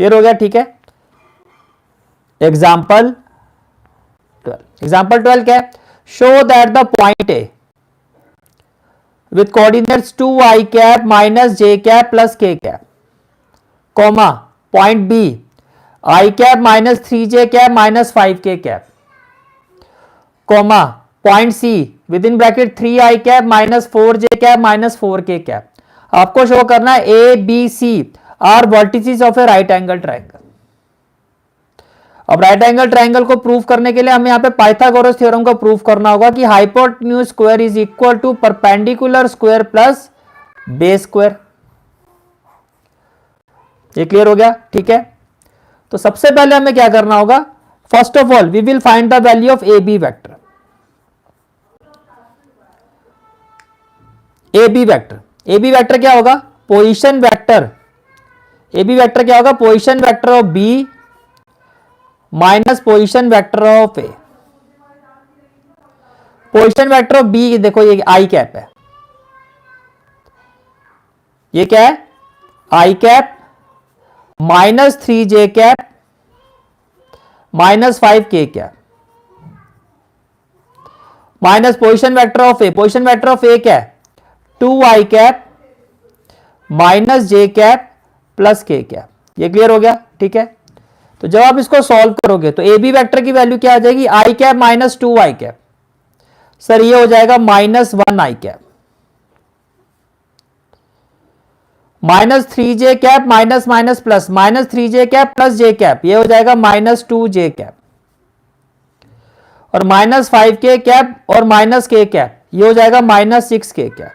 Clear हो गया, ठीक है। एग्जाम्पल 12 क्या है, show that the point A with coordinates 2 i cap minus j cap plus k cap, comma point B i cap minus 3j cap minus 5k cap, comma point C with in bracket 3i cap minus 4j cap minus 4k cap. आपको show करना है A B C are vertices of a right angle triangle. अब right angle triangle को prove करने के लिए हमें यहाँ पे पाइथागोरस थ्योरम को प्रूव करना होगा कि hypotenuse square is equal to perpendicular square plus base square. ये क्लियर हो गया, ठीक है। तो सबसे पहले हमें क्या करना होगा, first of all we will find the value of A B vector. A B vector क्या होगा, position vector. A B vector क्या होगा, position vector of B minus position vector of A. Position vector of B देखो ये i cap है, ये क्या है i cap minus 3j cap minus 5k cap minus position vector of A. Position vector of A क्या है 2i cap minus j cap plus k cap. ये clear हो गया, ठीक है। तो जब आप इसको सॉल्व करोगे तो ए बी वेक्टर की वैल्यू क्या आ जाएगी, i cap minus 2i cap, sir ये हो जाएगा minus 1i cap minus 3j cap minus minus plus minus 3j cap plus j cap, ये हो जाएगा माइनस 2j कैप और माइनस 5k कैप और माइनस k कैप, ये हो जाएगा माइनस 6k कैप।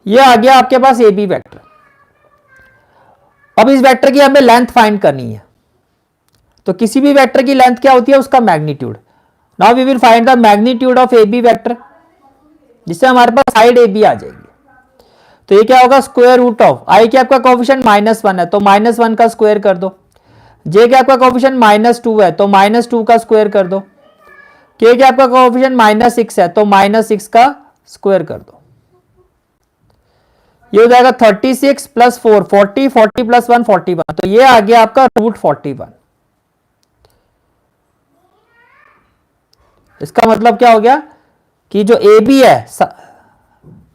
ये आ गया आपके पास ए बी वेक्टर। अब इस वेक्टर की हमें लेंथ फाइंड करनी है, तो किसी भी वेक्टर की लेंथ क्या होती है, उसका magnitude. Now we will find the magnitude of A B vector, जिससे हमारे पास साइड ए बी आ जाएगी। तो ये क्या होगा, square root of i cap का कोएफिशिएंट -1 है तो -1 का स्क्वायर कर दो, जे कैप का कोएफिशिएंट -2 है तो -2 का स्क्वायर कर दो, के कैप का कोएफिशिएंट -6 है तो -6 का स्क्वायर कर दो। ये हो जाएगा 36 प्लस 4 40, 40 प्लस 1 41, तो ये आ गया आपका रूट 41। इसका मतलब क्या हो गया कि जो ए बी है,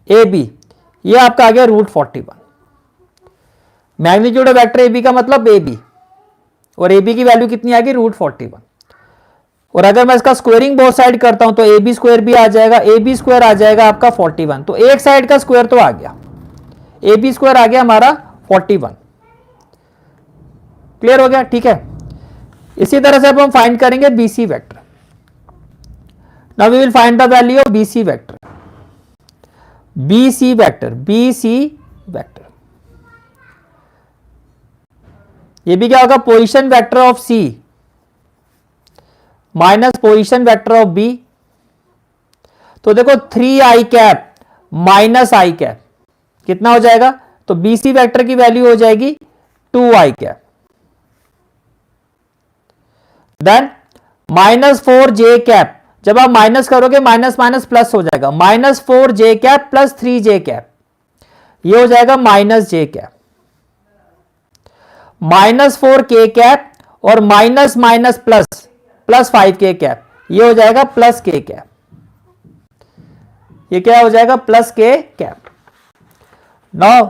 ए बी ये आपका आ गया root 41। Magnitude of vector A B का मतलब ए बी, और ए बी की वैल्यू कितनी आ गई, रूट 41। और अगर मैं इसका स्क्वायरिंग बोथ साइड करता हूं तो ए बी स्क्वायर भी आ जाएगा, ए बी स्क्वायर आ जाएगा आपका 41। तो एक साइड का स्क्वायर तो आ गया, ए बी स्क्वायर आ गया हमारा 41। क्लियर हो गया, ठीक है। इसी तरह से अब हम फाइंड करेंगे B C vector. Now we will find the value of B C vector. B C vector, B C vector ये भी क्या होगा, position vector of C minus position vector of B. तो देखो 3i कैप माइनस आई cap कितना हो जाएगा, तो बी सी वेक्टर की वैल्यू हो जाएगी 2i cap. Then -4j cap, जब आप माइनस करोगे माइनस माइनस प्लस हो जाएगा, -4j cap plus 3j cap, ये हो जाएगा -j कैप, -4k कैप और minus minus plus plus 5k cap, ये हो जाएगा +k कैप। ये क्या हो जाएगा, +k cap. Now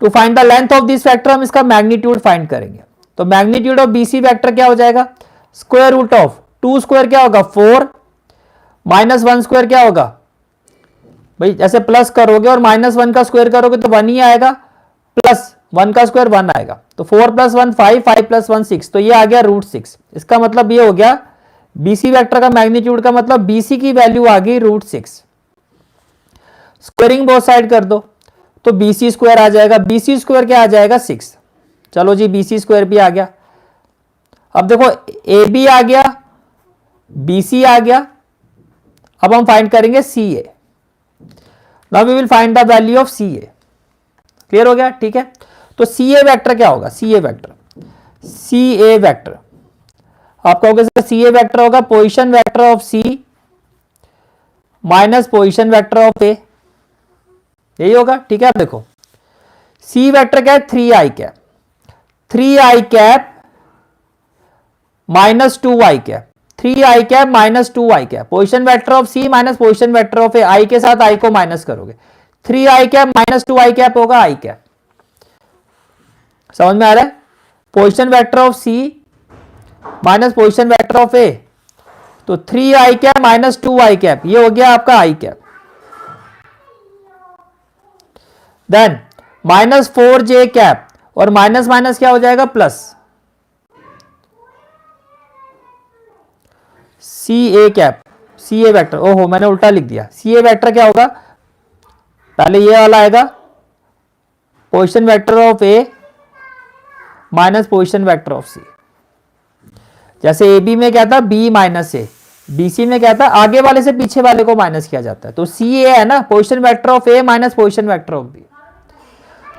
to find the length of this vector हम इसका मैग्नीट्यूड फाइंड करेंगे। तो मैग्नीट्यूड ऑफ बीसी वेक्टर क्या हो जाएगा, स्क्वायर रूट ऑफ 2 स्क्वायर क्या होगा 4 माइनस 1 स्क्वायर क्या होगा, भाई जैसे प्लस करोगे और -1 का स्क्वायर करोगे तो 1 ही आएगा, प्लस 1 का स्क्वायर 1 आएगा, तो 4 + 1 5, 5 + 1 6, तो ये आ गया रूट 6। इसका मतलब ये हो गया बीसी वेक्टर का मैग्नीट्यूड का मतलब बीसी की वैल्यू आ गई रूट 6। स्क्वायरिंग बोथ साइड कर दो तो बीसी स्क्वायर आ जाएगा, बीसी स्क्वायर क्या आ जाएगा 6। चलो जी बीसी स्क्वायर भी आ गया। अब देखो ए बी आ गया, बीसी आ गया, अब हम फाइंड करेंगे C A. Now we will find the value of C A. Clear हो गया, ठीक है। तो सी ए वेक्टर क्या होगा, सी A vector, C A vector आप कहोगे सर सी ए वेक्टर होगा position vector of C minus position vector of A, यही होगा, ठीक है। अब देखो सी वेक्टर क्या है, 3i cap, 3i cap minus 2i cap, 3i cap minus 2i cap, position vector of C minus position vector of A, i के साथ आई को माइनस करोगे, 3i cap minus 2i cap होगा आई कैप। समझ में आ रहा है? Position vector of C minus position vector of A, तो 3i cap minus 2i cap, ये हो गया आपका i cap. Then minus 4j cap, और माइनस माइनस क्या हो जाएगा, plus C A cap, C A vector, ओहो मैंने उल्टा लिख दिया, सी ए वैक्टर क्या होगा, पहले ये वाला आएगा position vector of A minus position vector of C. जैसे ए बी में क्या था, B minus A, B C में क्या था, आगे वाले से पीछे वाले को माइनस किया जाता है, तो सी ए है ना, position vector of A minus position vector of B,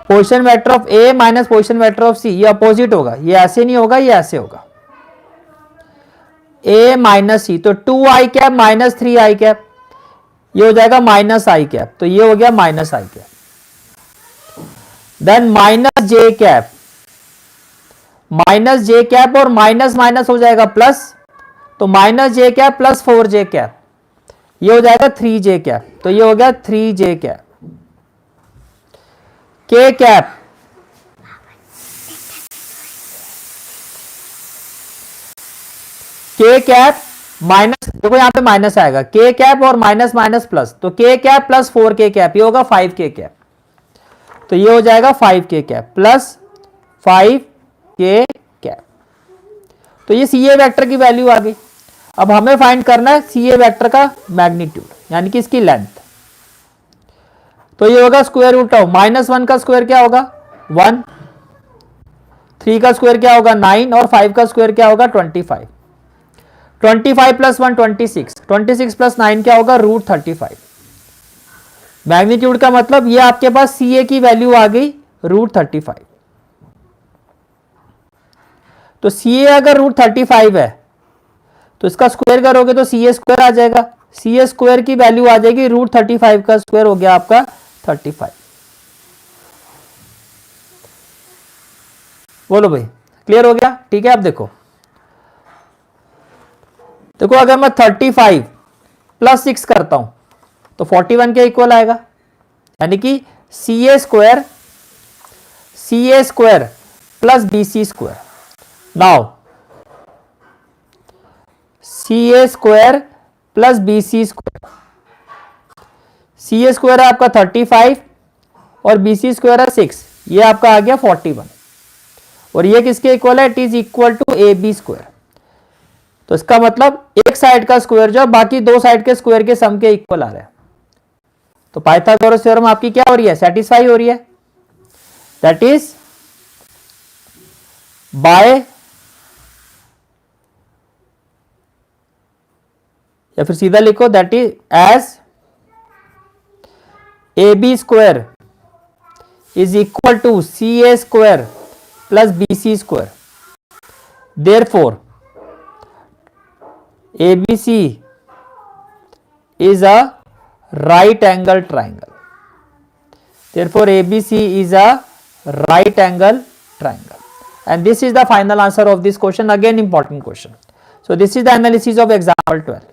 position vector of A minus position vector of C, ये अपोजिट होगा, ये ऐसे नहीं होगा, ये ऐसे होगा, ए माइनस सी, तो 2i cap minus 3i cap, ये हो जाएगा माइनस आई कैप, तो ये हो गया माइनस आई कैप। देन माइनस जे कैप, माइनस जे कैप और माइनस माइनस हो जाएगा प्लस, तो माइनस जे कैप प्लस 4j कैप, ये हो जाएगा 3j कैप, तो ये हो गया 3j कैप। के कैप, के कैप माइनस, देखो यहां पे माइनस आएगा, के कैप और माइनस माइनस प्लस, तो के कैप प्लस 4k कैप, ये होगा 5k कैप, तो ये हो जाएगा 5k cap plus 5k cap. तो ये सी ए वेक्टर की वैल्यू आ गई। अब हमें फाइंड करना है सी ए वेक्टर का मैग्नीट्यूड, यानी कि इसकी लेंथ। तो ये होगा स्क्वायर रूट ऑफ -1 का स्क्वायर क्या होगा 1, 3 का स्क्वायर क्या होगा 9, और 5 का स्क्वायर क्या होगा 25, 25 प्लस 1 26, 26 प्लस 9 क्या होगा √35। मैग्नीट्यूड का मतलब ये आपके पास सी ए की वैल्यू आ गई √35। तो सी ए अगर √35 है तो इसका स्क्वायर करोगे तो सी ए स्क्वायर आ जाएगा, सी ए स्क्वायर की वैल्यू आ जाएगी √35 का स्क्वायर हो गया आपका 35। बोलो भाई क्लियर हो गया? ठीक है। अब देखो अगर मैं 35 प्लस 6 करता हूं तो 41 के इक्वल आएगा, यानी कि C A square plus B C square. Now C A square plus B C square, C A square है आपका 35 और बी सी स्क्वायर है 6, ये आपका आ गया 41, और ये किसके इक्वल है, it is equal to A B square. तो इसका मतलब एक साइड का स्क्वायर जो बाकी दो साइड के स्क्वायर के सम के इक्वल आ रहा है। तो पाइथागोरस थ्योरम आपकी क्या हो रही है, सेटिस्फाई हो रही है। दैट इज बाय, या फिर सीधा लिखो that is as A B square is equal to C A square plus B C square, therefore ABC is a right angle triangle. Therefore, ABC is a right angle triangle. And this is the final answer of this question. Again, important question. So, this is the analysis of example 12.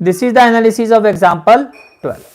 This is the analysis of example 12.